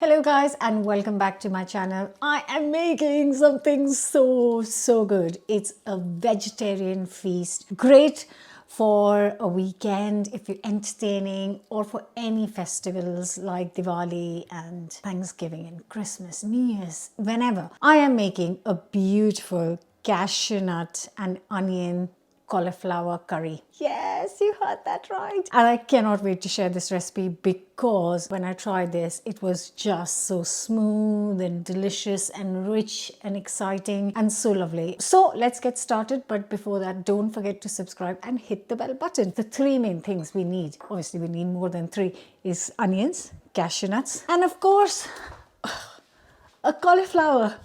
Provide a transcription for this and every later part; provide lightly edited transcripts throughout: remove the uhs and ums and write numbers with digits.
Hello guys and welcome back to my channel. I am making something so good. It's a vegetarian feast. Great for a weekend if you're entertaining or for any festivals like Diwali and Thanksgiving and Christmas, New Year's, whenever. I am making a beautiful cashew nut and onion cauliflower curry. Yes, you heard that right. And I cannot wait to share this recipe because when I tried this, it was just so smooth and delicious and rich and exciting and so lovely. So let's get started. But before that, don't forget to subscribe and hit the bell button. The three main things we need, obviously we need more than three, is onions, cashew nuts, and of course, a cauliflower.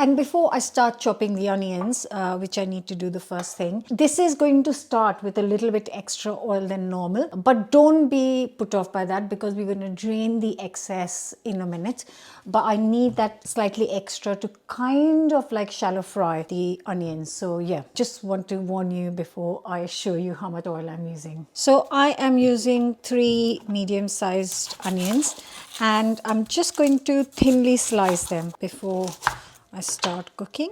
And before I start chopping the onions, which I need to do the first thing, this is going to start with a little bit extra oil than normal. But don't be put off by that because we're going to drain the excess in a minute. But I need that slightly extra to kind of like shallow fry the onions. So yeah, just want to warn you before I show you how much oil I'm using. So I am using 3 medium-sized onions and I'm just going to thinly slice them before I start cooking.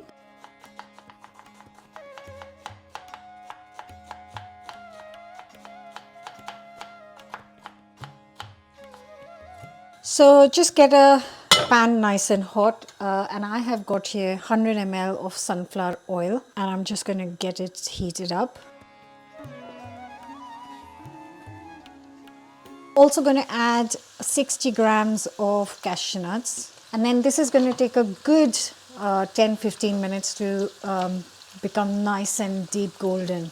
So just get a pan nice and hot and I have got here 100 ml of sunflower oil and I'm just going to get it heated up. Also going to add 60 grams of cashew nuts and then this is going to take a good 10-15 minutes to become nice and deep golden.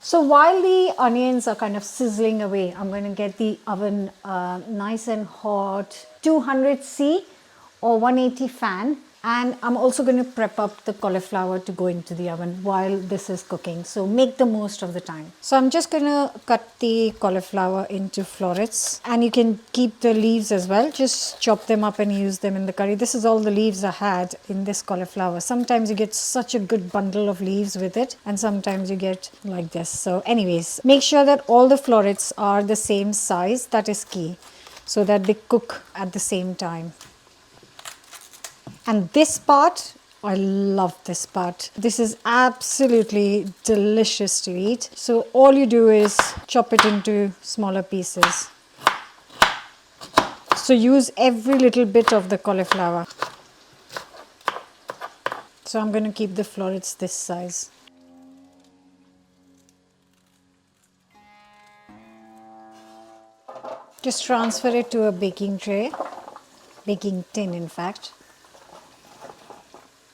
So while the onions are kind of sizzling away, I'm going to get the oven nice and hot, 200C or 180 fan. And I'm also going to prep up the cauliflower to go into the oven while this is cooking. So make the most of the time. So I'm just going to cut the cauliflower into florets. And you can keep the leaves as well. Just chop them up and use them in the curry. This is all the leaves I had in this cauliflower. Sometimes you get such a good bundle of leaves with it. And sometimes you get like this. So anyways, make sure that all the florets are the same size. That is key. So that they cook at the same time. And this part, I love this part. This is absolutely delicious to eat. So all you do is chop it into smaller pieces. So use every little bit of the cauliflower. So I'm going to keep the florets this size. Just transfer it to a baking tray, baking tin in fact.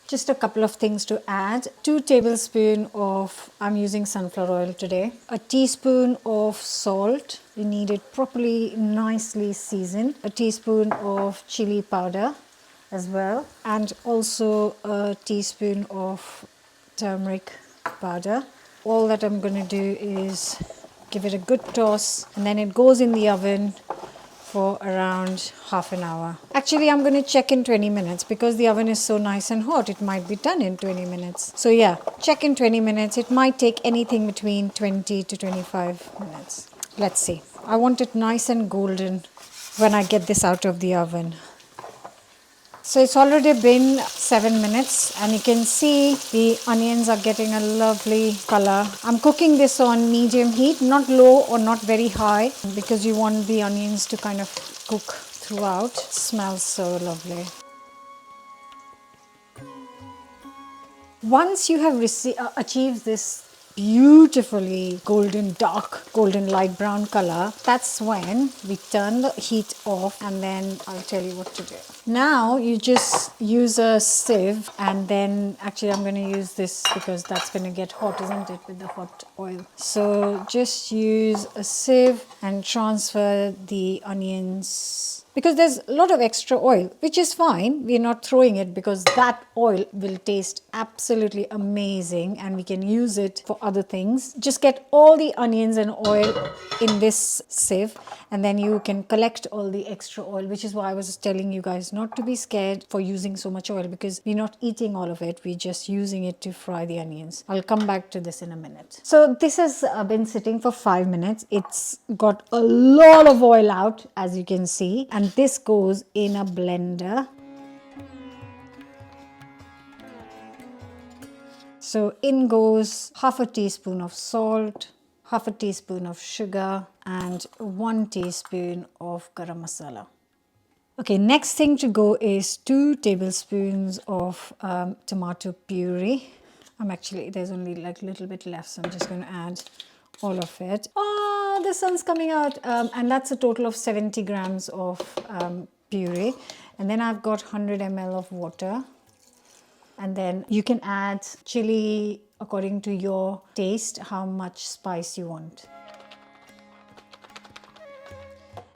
Just a couple of things to add. 2 tablespoons of, I'm using sunflower oil today. A teaspoon of salt. You need it properly, nicely seasoned. A teaspoon of chili powder as well. And also a teaspoon of turmeric powder. All that I'm going to do is give it a good toss and then it goes in the oven for around half an hour. Actually, I'm going to check in 20 minutes because the oven is so nice and hot. It might be done in 20 minutes. So yeah, check in 20 minutes. It might take anything between 20 to 25 minutes. Let's see. I want it nice and golden when I get this out of the oven. So it's already been 7 minutes and you can see the onions are getting a lovely color. I'm cooking this on medium heat, not low or not very high because you want the onions to kind of cook throughout. It smells so lovely. Once you have achieved this beautifully dark golden light brown color, that's when we turn the heat off and then I'll tell you what to do. Now you just use a sieve and then actually I'm going to use this because that's going to get hot, isn't it, with the hot oil. So just use a sieve and transfer the onions because there's a lot of extra oil, which is fine. We're not throwing it because that oil will taste absolutely amazing and we can use it for other things. Just get all the onions and oil in this sieve, and then you can collect all the extra oil, which is why I was telling you guys not to be scared for using so much oil, because we're not eating all of it. We're just using it to fry the onions. I'll come back to this in a minute. So this has been sitting for 5 minutes. It's got a lot of oil out, as you can see, and this goes in a blender. So in goes half a teaspoon of salt, half a teaspoon of sugar, and 1 teaspoon of garam masala. Okay, next thing to go is 2 tablespoons of tomato puree. There's only like a little bit left, so I'm just going to add all of it. Oh, the sun's coming out. And that's a total of 70 grams of puree. And then I've got 100 ml of water. And then you can add chili according to your taste, how much spice you want.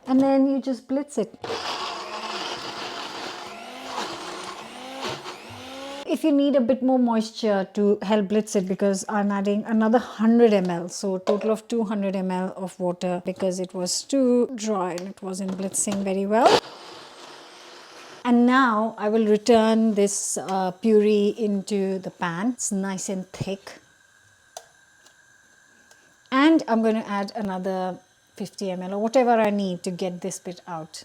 And then you just blitz it. If you need a bit more moisture to help blitz it, because I'm adding another 100 ml, so a total of 200 ml of water, because it was too dry and it wasn't blitzing very well. And now I will return this puree into the pan. It's nice and thick. And I'm going to add another 50 ml or whatever I need to get this bit out.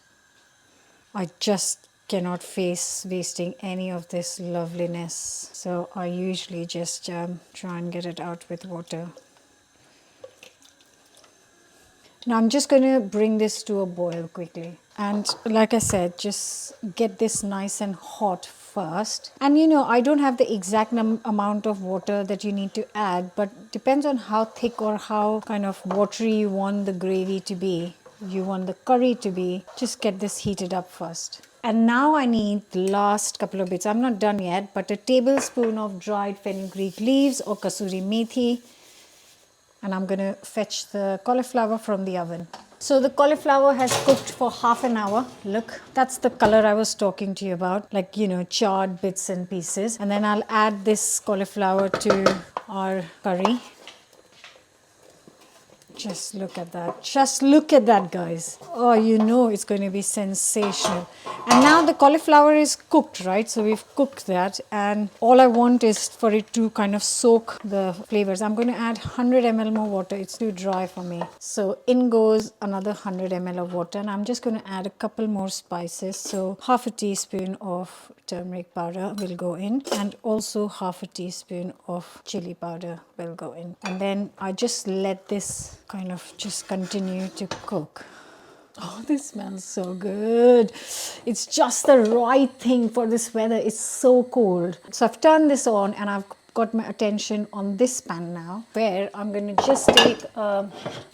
I just cannot face wasting any of this loveliness. So I usually just try and get it out with water. Now I'm just going to bring this to a boil quickly. And like I said, just get this nice and hot first. And you know, I don't have the exact amount of water that you need to add, but depends on how thick or how kind of watery you want the gravy to be. You want the curry to be. Just get this heated up first. And now I need the last couple of bits. I'm not done yet, but a tablespoon of dried fenugreek leaves or kasuri methi. And I'm going to fetch the cauliflower from the oven. So the cauliflower has cooked for half an hour. Look, that's the color I was talking to you about, like, you know, charred bits and pieces. And then I'll add this cauliflower to our curry. Just look at that. Just look at that, guys. Oh, you know it's going to be sensational. And now the cauliflower is cooked, right? So we've cooked that. And all I want is for it to kind of soak the flavors. I'm going to add 100 ml more water. It's too dry for me. So in goes another 100 ml of water. And I'm just going to add a couple more spices. So half a teaspoon of turmeric powder will go in. And also half a teaspoon of chili powder will go in. And then I just let this kind of just continue to cook. Oh, this smells so good. It's just the right thing for this weather. It's so cold. So I've turned this on and I've got my attention on this pan now, where I'm going to just take a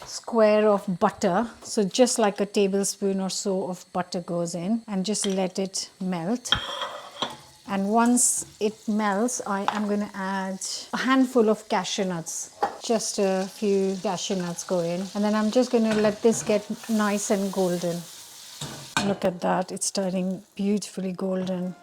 square of butter. So just like a tablespoon or so of butter goes in, and just let it melt. And once it melts, I am going to add a handful of cashew nuts. Just a few cashew nuts go in. And then I'm just going to let this get nice and golden. Look at that. It's turning beautifully golden.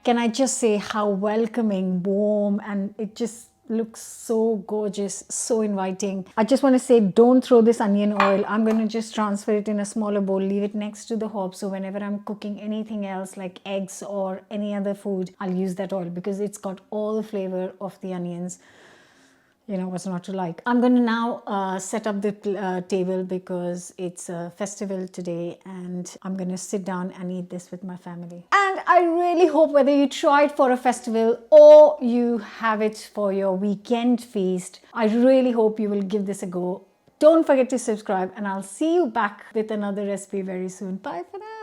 Can I just say how welcoming, warm, and it just looks so gorgeous, so inviting. I just want to say, don't throw this onion oil. I'm going to just transfer it in a smaller bowl, leave it next to the hob. So whenever I'm cooking anything else like eggs or any other food, I'll use that oil because it's got all the flavor of the onions. you know, what's not to like. I'm going to now set up the table because it's a festival today and I'm going to sit down and eat this with my family. And I really hope whether you try it for a festival or you have it for your weekend feast, I really hope you will give this a go. Don't forget to subscribe and I'll see you back with another recipe very soon. Bye for now.